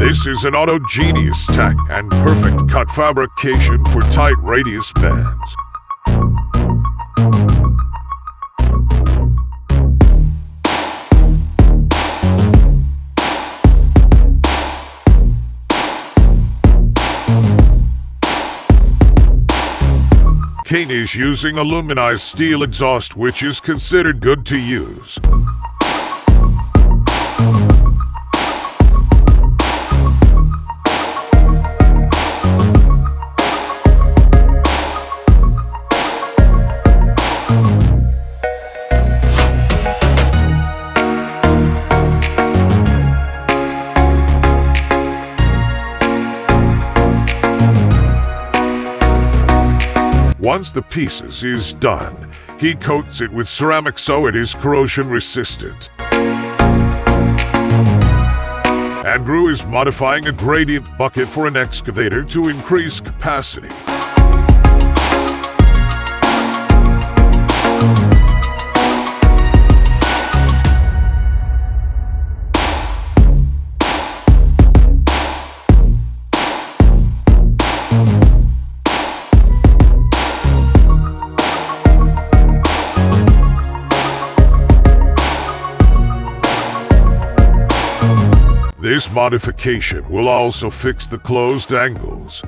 This is an auto-genius tack and perfect cut fabrication for tight radius bands. Kane is using aluminized steel exhaust, which is considered good to use. Once the pieces is done, he coats it with ceramic so it is corrosion resistant. Andrew is modifying a gradient bucket for an excavator to increase capacity. This modification will also fix the closed angles.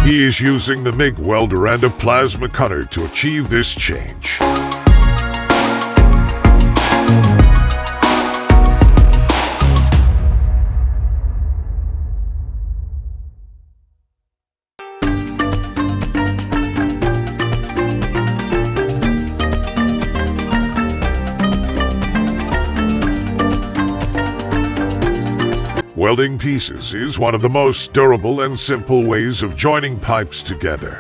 He is using the MIG welder and a plasma cutter to achieve this change. Welding pieces is one of the most durable and simple ways of joining pipes together.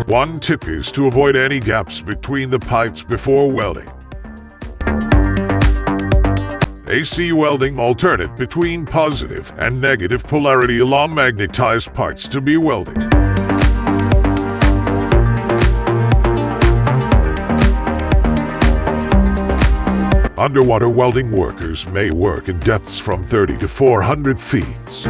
One tip is to avoid any gaps between the pipes before welding. AC welding alternate between positive and negative polarity along magnetized parts to be welded. Underwater welding workers may work in depths from 30 to 400 feet.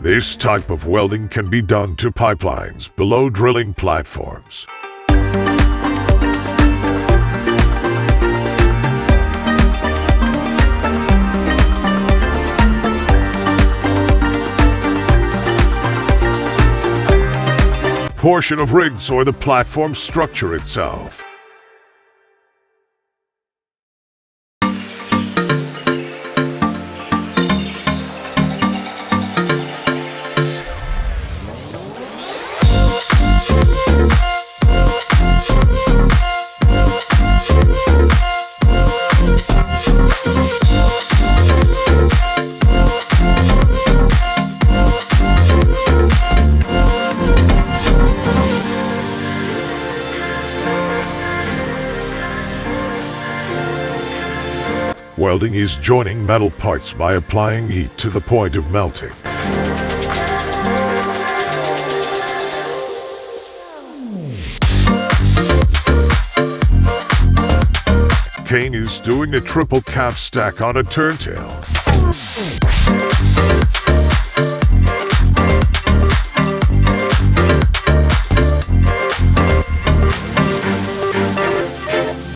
This type of welding can be done to pipelines below drilling platforms. Portion of rigs or the platform structure itself. Welding is joining metal parts by applying heat to the point of melting. Kane is doing a triple cap stack on a turntail.